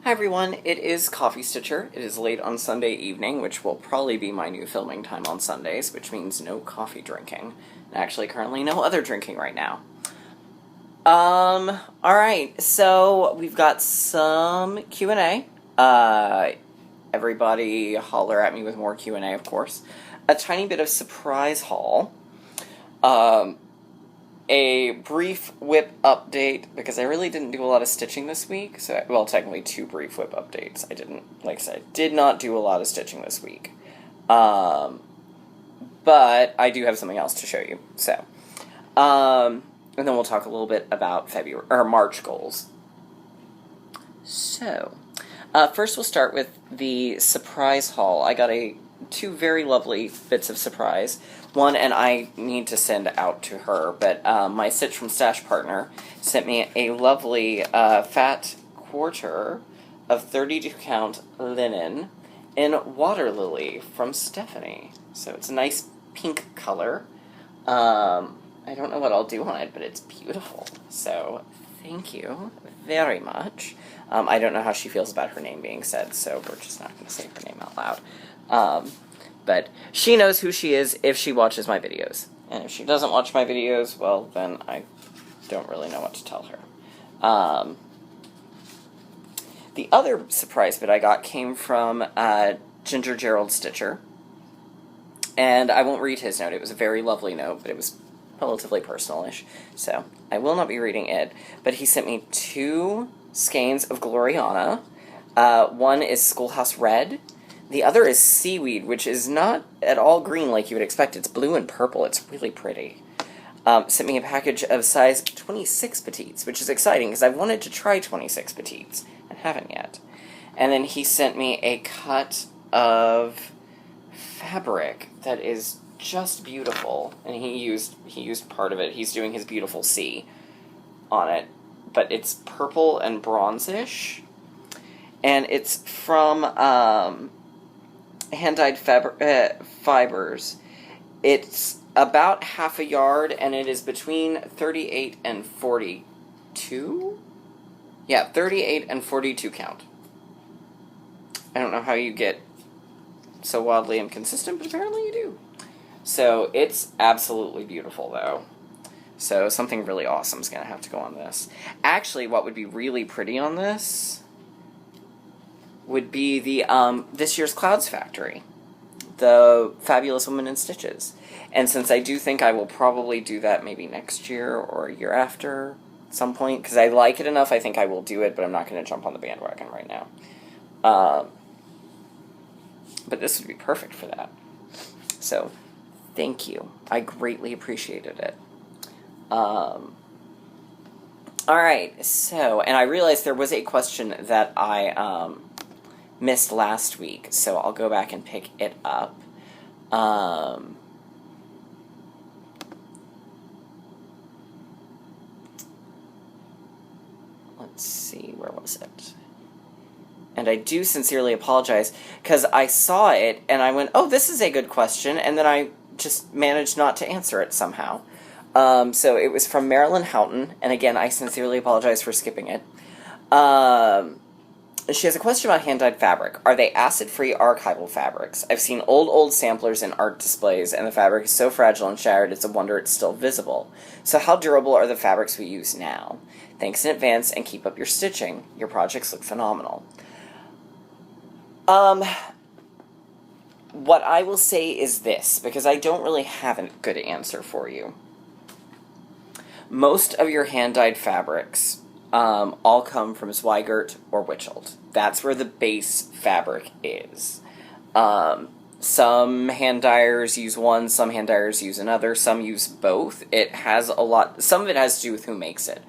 Hi everyone, it is Coffee Stitcher. It is late on Sunday evening, which will probably be my new filming time on Sundays, which means no coffee drinking. And actually currently no other drinking right now. Alright, so we've got some Q&A. Everybody holler at me with more Q&A, of course. A tiny bit of surprise haul. A brief whip update, because I really didn't do a lot of stitching this week. So, well, technically 2 brief whip updates. I didn't, like I said, did not do a lot of stitching this week. But I do have something else to show you. So, and then we'll talk a little bit about February, or March goals. So, first we'll start with the surprise haul. I got 2 very lovely bits of surprise. One, and I need to send out to her, but my Stitch from Stash partner sent me a lovely fat quarter of 32 count linen in Water Lily from Stephanie. So it's a nice pink color. I don't know what I'll do on it, but it's beautiful. So thank you very much. I don't know how she feels about her name being said, so we're just not going to say her name out loud. But she knows who she is if she watches my videos. And if she doesn't watch my videos, well, then I don't really know what to tell her. The other surprise bit I got came from Ginger Gerald Stitcher. And I won't read his note. It was a very lovely note, but it was relatively personal-ish. So I will not be reading it. But he sent me 2 skeins of Gloriana. One is Schoolhouse Red. The other is Seaweed, which is not at all green like you would expect. It's blue and purple. It's really pretty. Sent me a package of size 26 petites, which is exciting because I've wanted to try 26 petites and haven't yet. And then he sent me a cut of fabric that is just beautiful. And he used part of it. He's doing his beautiful sea on it. But it's purple and bronzish. And it's from hand-dyed fibers. It's about half a yard, and it is between 38 and 42? Yeah, 38 and 42 count. I don't know how you get so wildly inconsistent, but apparently you do. So it's absolutely beautiful, though. So something really awesome is going to have to go on this. Actually, what would be really pretty on this would be the this year's Clouds Factory, the Fabulous Woman in Stitches. And since I do think I will probably do that maybe next year or a year after at some point, because I like it enough, I think I will do it, but I'm not going to jump on the bandwagon right now. But this would be perfect for that. So, thank you. I greatly appreciated it. Alright, so, and I realized there was a question that I missed last week, so I'll go back and pick it up. Let's see, where was it? And I do sincerely apologize, because I saw it, and I went, oh, this is a good question, and then I just managed not to answer it somehow. So it was from Marilyn Houghton, and again, I sincerely apologize for skipping it. She has a question about hand-dyed fabric. Are they acid-free archival fabrics? I've seen old samplers in art displays, and the fabric is so fragile and shattered it's a wonder it's still visible. So how durable are the fabrics we use now? Thanks in advance, and keep up your stitching. Your projects look phenomenal. What I will say is this, because I don't really have a good answer for you. Most of your hand-dyed fabrics all come from Zweigart or Witchold. That's where the base fabric is. Some hand dyers use one, some hand dyers use another, some use both. It has a lot, some of it has to do with who makes it.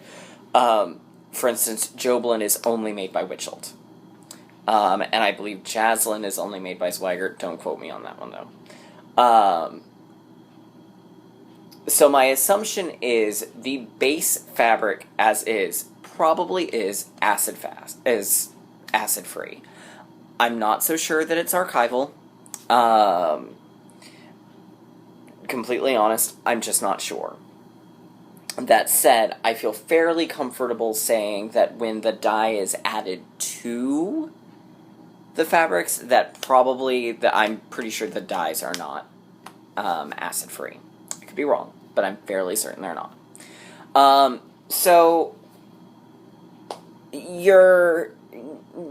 For instance, Joblin is only made by Witchold. And I believe Jaslyn is only made by Zweigart. Don't quote me on that one, though. So my assumption is the base fabric as is probably is acid-free. I'm not so sure that it's archival. Completely honest, I'm just not sure. That said, I feel fairly comfortable saying that when the dye is added to the fabrics, that probably, I'm pretty sure the dyes are not acid-free. I could be wrong, but I'm fairly certain they're not. So,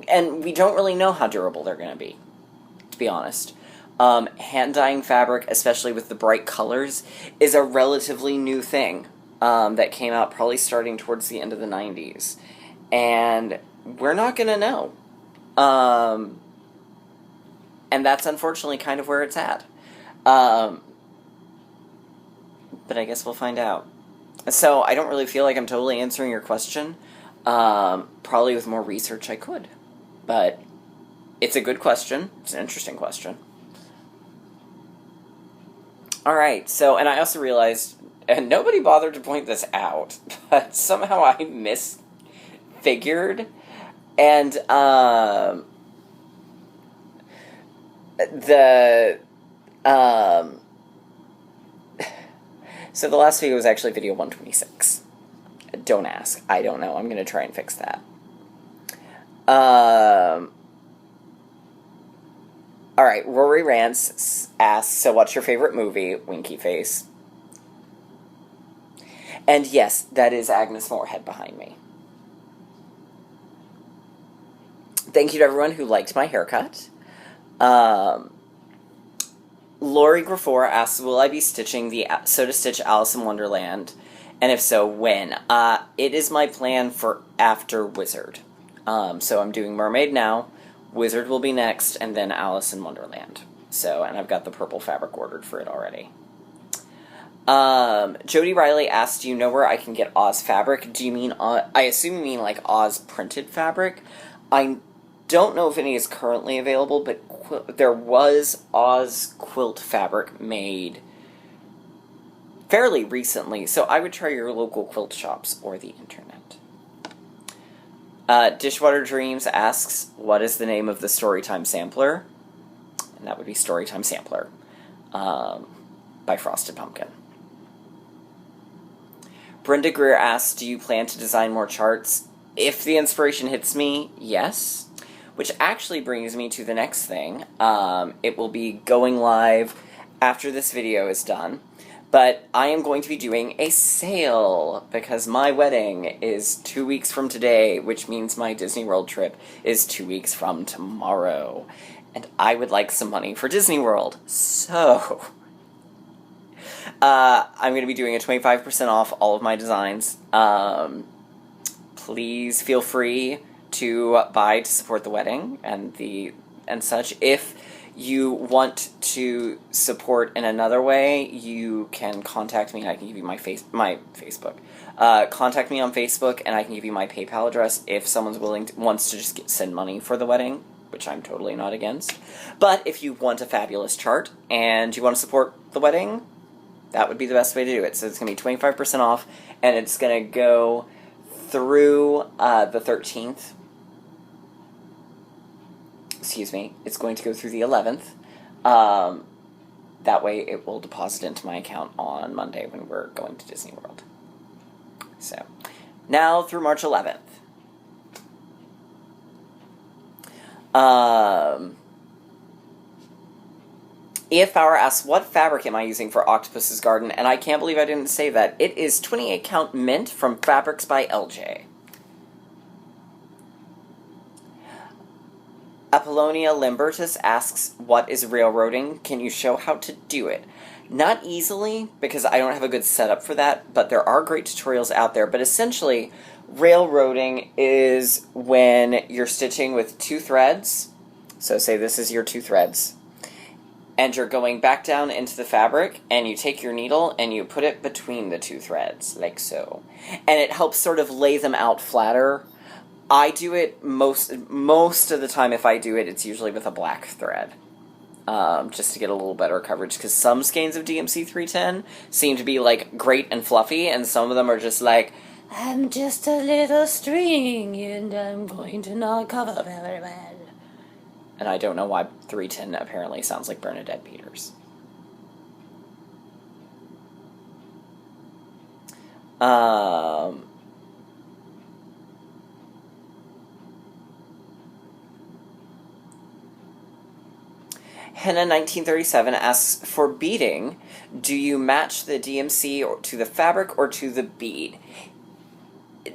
and we don't really know how durable they're going to be, to be honest. Hand-dyeing fabric, especially with the bright colors, is a relatively new thing that came out probably starting towards the end of the 90s. And we're not going to know. And that's unfortunately kind of where it's at. But I guess we'll find out. So I don't really feel like I'm totally answering your question. Probably with more research I could. But it's a good question. It's an interesting question. Alright, so, and I also realized, and nobody bothered to point this out, but somehow I misfigured, and, so the last video was actually video 126. Don't ask. I don't know. I'm going to try and fix that. Alright, Rory Rance asks, so what's your favorite movie? Winky face. And yes, that is Agnes Moorehead behind me. Thank you to everyone who liked my haircut. Lori Graffor asks, will I be stitching the Soda Stitch Alice in Wonderland? And if so, when? It is my plan for after Wizard. So I'm doing Mermaid now, Wizard will be next, and then Alice in Wonderland. So, and I've got the purple fabric ordered for it already. Jody Riley asked, do you know where I can get Oz fabric? Do you mean, I assume you mean like Oz printed fabric? I don't know if any is currently available, but there was Oz quilt fabric made fairly recently, so I would try your local quilt shops or the internet. Dishwater Dreams asks, what is the name of the Storytime sampler? And that would be Storytime Sampler by Frosted Pumpkin. Brenda Greer asks, do you plan to design more charts? If the inspiration hits me, yes. Which actually brings me to the next thing. It will be going live after this video is done. But I am going to be doing a sale, because my wedding is 2 weeks from today, which means my Disney World trip is 2 weeks from tomorrow. And I would like some money for Disney World. So, I'm going to be doing a 25% off all of my designs. Please feel free to buy to support the wedding and such. If you want to support in another way, you can contact me. I can give you my Facebook. Contact me on Facebook, and I can give you my PayPal address if someone's wants to just send money for the wedding, which I'm totally not against. But if you want a fabulous chart and you want to support the wedding, that would be the best way to do it. So it's going to be 25% off, and it's going to go through the 13th. Excuse me, it's going to go through the 11th. That way it will deposit into my account on Monday when we're going to Disney World. So, now through March 11th. EF Power asks, what fabric am I using for Octopus's Garden? And I can't believe I didn't say that. It is 28 count mint from Fabrics by LJ. Apollonia Limbertus asks, what is railroading? Can you show how to do it? Not easily, because I don't have a good setup for that, but there are great tutorials out there. But essentially, railroading is when you're stitching with 2 threads. So say this is your 2 threads. And you're going back down into the fabric, and you take your needle and you put it between the 2 threads, like so. And it helps sort of lay them out flatter. I do it most of the time. If I do it, it's usually with a black thread, just to get a little better coverage, because some skeins of DMC 310 seem to be, like, great and fluffy, and some of them are just like, I'm just a little string, and I'm going to not cover very well. And I don't know why 310 apparently sounds like Bernadette Peters. Um, Henna 1937 asks, for beading, do you match the DMC to the fabric or to the bead?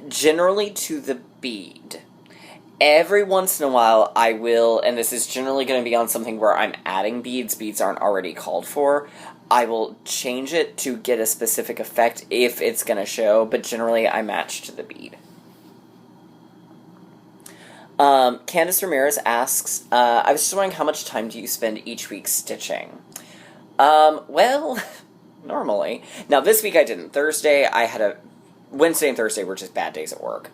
Generally to the bead. Every once in a while I will, and this is generally going to be on something where I'm adding beads aren't already called for, I will change it to get a specific effect if it's going to show, but generally I match to the bead. Candace Ramirez asks, I was just wondering how much time do you spend each week stitching? Well, normally. Now, this week I didn't. Wednesday and Thursday were just bad days at work.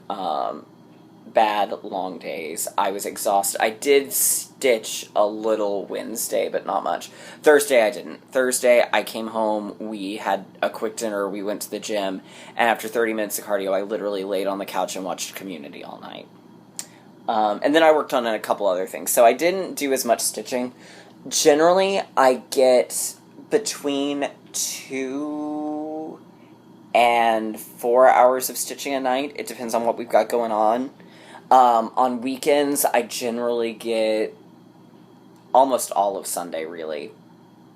Bad, long days. I was exhausted. I did stitch a little Wednesday, but not much. Thursday I didn't. Thursday I came home, we had a quick dinner, we went to the gym, and after 30 minutes of cardio, I literally laid on the couch and watched Community all night. And then I worked on a couple other things. So I didn't do as much stitching. Generally, I get between 2 and 4 hours of stitching a night. It depends on what we've got going on. On weekends, I generally get almost all of Sunday, really.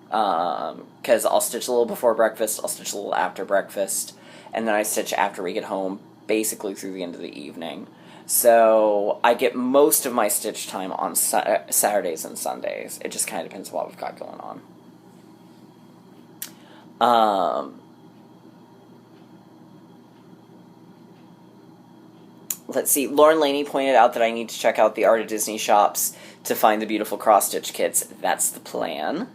Because I'll stitch a little before breakfast, I'll stitch a little after breakfast, and then I stitch after we get home, basically through the end of the evening. So I get most of my stitch time on Saturdays and Sundays. It just kind of depends on what we've got going on. Let's see. Lauren Laney pointed out that I need to check out the Art of Disney shops to find the beautiful cross-stitch kits. That's the plan.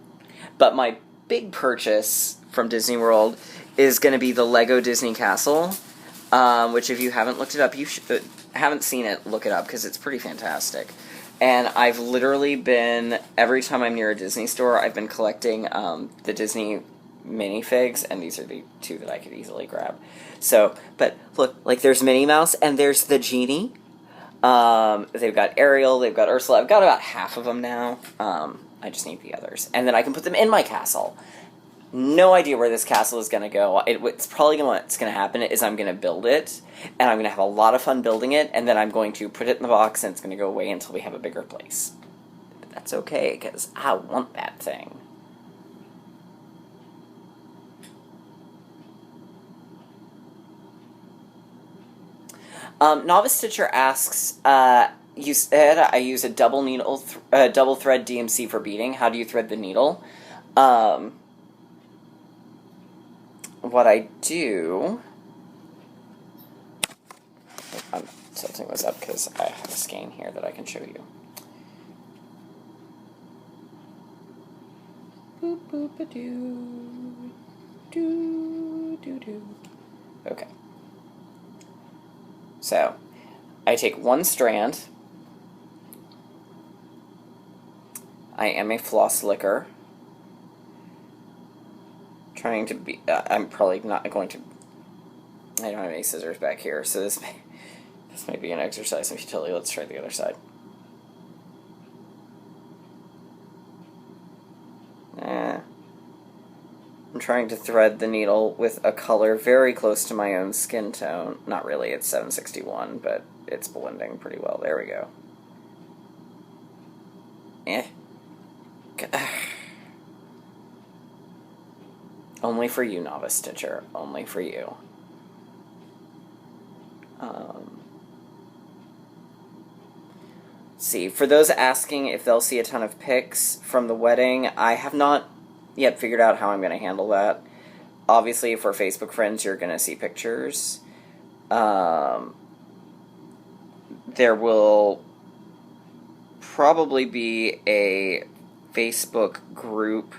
But my big purchase from Disney World is going to be the Lego Disney Castle, which if you haven't looked it up, haven't seen it, look it up, because it's pretty fantastic. And I've literally been, every time I'm near a Disney store, I've been collecting the Disney minifigs, and these are the two that I could easily grab. So, but look, like there's Minnie Mouse, and there's the Genie. They've got Ariel, they've got Ursula. I've got about half of them now. I just need the others. And then I can put them in my castle. No idea where this castle is going to go. It's probably what's going to happen is I'm going to build it, and I'm going to have a lot of fun building it, and then I'm going to put it in the box, and it's going to go away until we have a bigger place. But that's okay, because I want that thing. Novice Stitcher asks, you said I use a double thread DMC for beading. How do you thread the needle? What I do... I'm tilting this up because I have a skein here that I can show you. Boop, boop, a doo. Doo, doo, doo. Okay. So, I take one strand. I am a floss licker. Trying to be, I'm probably not going to, I don't have any scissors back here, so this may be an exercise in futility. Let's try the other side. I'm trying to thread the needle with a color very close to my own skin tone. Not really, it's 761, but it's blending pretty well. There we go. Only for you, Novice Stitcher. Only for you. See, for those asking if they'll see a ton of pics from the wedding, I have not yet figured out how I'm going to handle that. Obviously, for Facebook friends, you're going to see pictures. There will probably be a Facebook group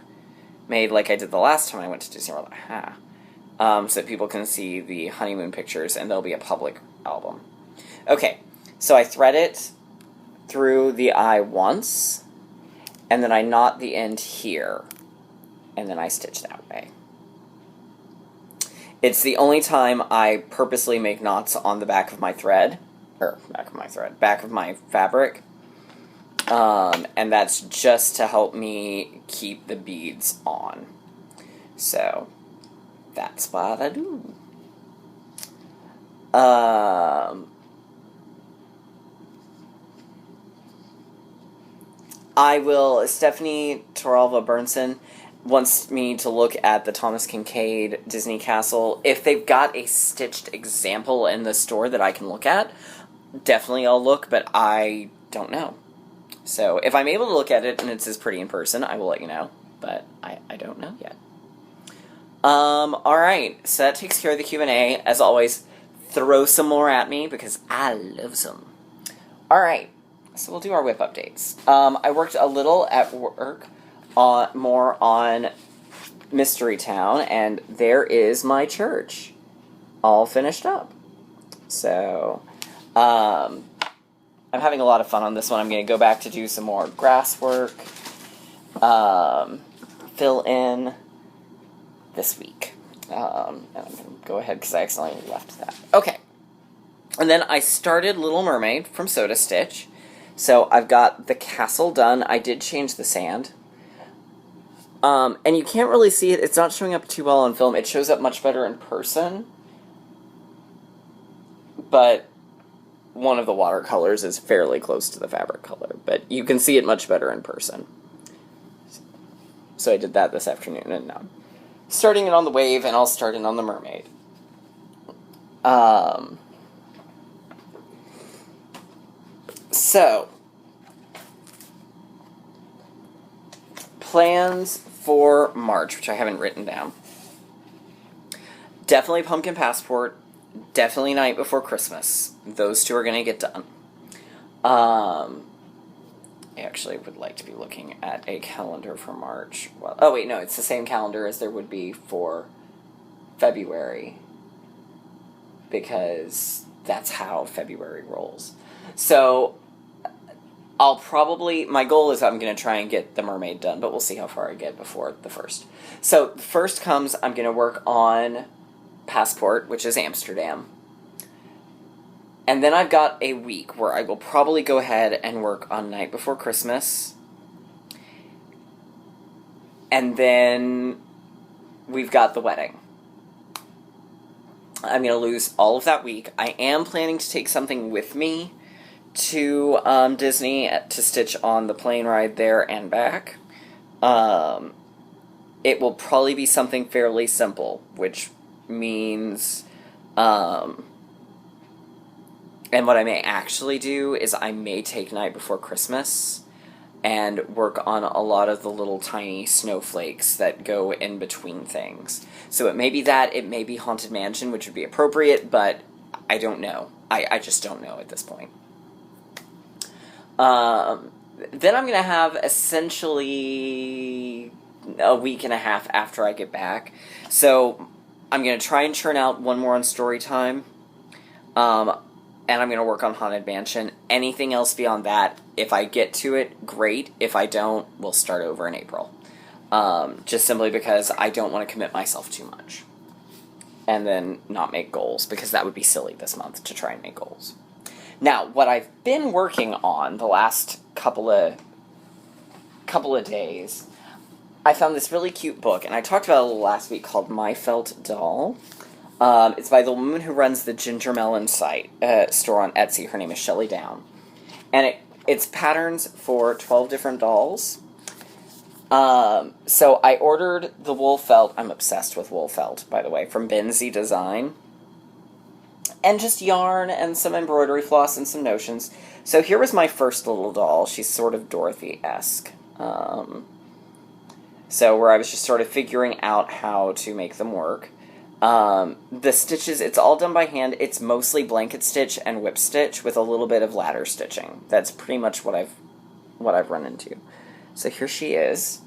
made like I did the last time I went to Disney World, so that people can see the honeymoon pictures, and there'll be a public album. Okay, so I thread it through the eye once, and then I knot the end here, and then I stitch that way. It's the only time I purposely make knots on the back of my thread, back of my fabric, and that's just to help me keep the beads on. So, that's what I do. Stephanie Toralva Burnson wants me to look at the Thomas Kincaid Disney Castle. If they've got a stitched example in the store that I can look at, definitely I'll look, but I don't know. So if I'm able to look at it and it's as pretty in person, I will let you know, but I don't know yet. Alright, so that takes care of the Q&A. As always, throw some more at me, because I love some. Alright, so we'll do our whip updates. I worked a little at work more on Mystery Town, and there is my church all finished up. So, I'm having a lot of fun on this one. I'm going to go back to do some more grass work, fill in this week. And I'm going to go ahead because I accidentally left that. Okay. And then I started Little Mermaid from Soda Stitch. So I've got the castle done. I did change the sand. And you can't really see it. It's not showing up too well on film. It shows up much better in person. But one of the watercolors is fairly close to the fabric color. But you can see it much better in person. So I did that this afternoon. And now starting it on the wave, and I'll start it on the mermaid. So, plans for March, which I haven't written down. Definitely Pumpkin Passport. Definitely Night Before Christmas. Those two are going to get done. I actually would like to be looking at a calendar for March. Well, oh wait, no, it's the same calendar as there would be for February, because that's how February rolls. So, my goal is I'm going to try and get the mermaid done, but we'll see how far I get before the first. So, the first comes, I'm going to work on Passport, which is Amsterdam. And then I've got a week where I will probably go ahead and work on Night Before Christmas. And then we've got the wedding. I'm going to lose all of that week. I am planning to take something with me to Disney to stitch on the plane ride there and back. It will probably be something fairly simple, which means, and what I may actually do is I may take Night Before Christmas and work on a lot of the little tiny snowflakes that go in between things. So it may be that, it may be Haunted Mansion, which would be appropriate, but I don't know. I just don't know at this point. Then I'm going to have essentially a week and a half after I get back. So I'm going to try and churn out one more on Storytime. And I'm going to work on Haunted Mansion. Anything else beyond that, if I get to it, great. If I don't, we'll start over in April. Just simply because I don't want to commit myself too much. And then not make goals, because that would be silly this month to try and make goals. Now, what I've been working on the last couple of days, I found this really cute book, and I talked about it a little last week, called My Felt Doll. It's by the woman who runs the Ginger Melon store on Etsy. Her name is Shelley Down. And it's patterns for 12 different dolls. So I ordered the wool felt. I'm obsessed with wool felt, by the way, from Benzie Design. And just yarn and some embroidery floss and some notions. So here was my first little doll. She's sort of Dorothy-esque. So where I was just sort of figuring out how to make them work. The stitches, it's all done by hand. It's mostly blanket stitch and whip stitch with a little bit of ladder stitching. That's pretty much what I've run into. So here she is.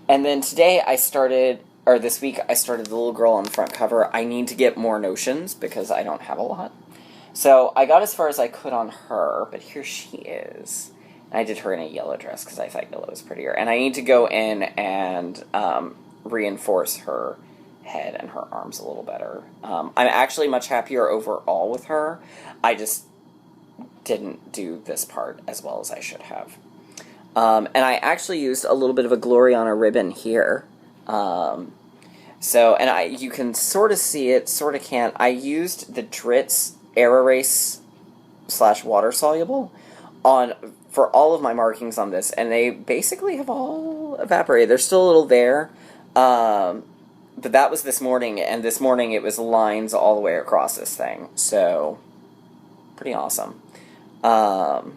And then this week I started the little girl on the front cover. I need to get more notions because I don't have a lot. So I got as far as I could on her, but here she is. And I did her in a yellow dress because I thought yellow was prettier. And I need to go in and reinforce her head and her arms a little better. I'm actually much happier overall with her. I just didn't do this part as well as I should have. And I actually used a little bit of a Gloriana ribbon here. So, and you can sort of see it, sort of can't. I used the Dritz Air Erase / water soluble for all of my markings on this, and they basically have all evaporated. They're still a little there, but that was this morning, and this morning it was lines all the way across this thing. So, pretty awesome. So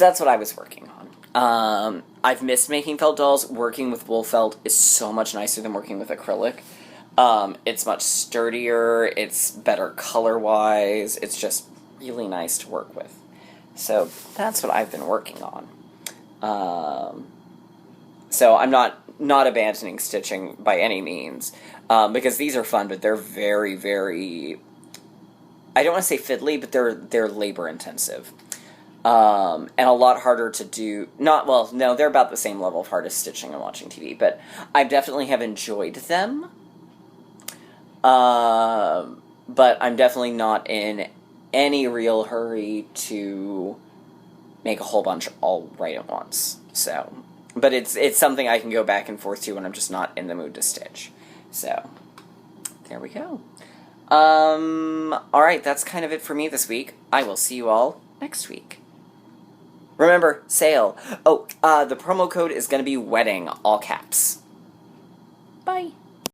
that's what I was working on. I've missed making felt dolls. Working with wool felt is so much nicer than working with acrylic. It's much sturdier, it's better color-wise, it's just really nice to work with. So that's what I've been working on. So I'm not abandoning stitching by any means, because these are fun, but they're very, very, I don't want to say fiddly, but they're labor-intensive. And a lot harder to do, no, they're about the same level of hard as stitching and watching TV, but I definitely have enjoyed them. But I'm definitely not in any real hurry to make a whole bunch all right at once. So, but it's something I can go back and forth to when I'm just not in the mood to stitch. So, there we go. Alright, that's kind of it for me this week. I will see you all next week. Remember, sale. Oh, the promo code is going to be WEDDING, all caps. Bye.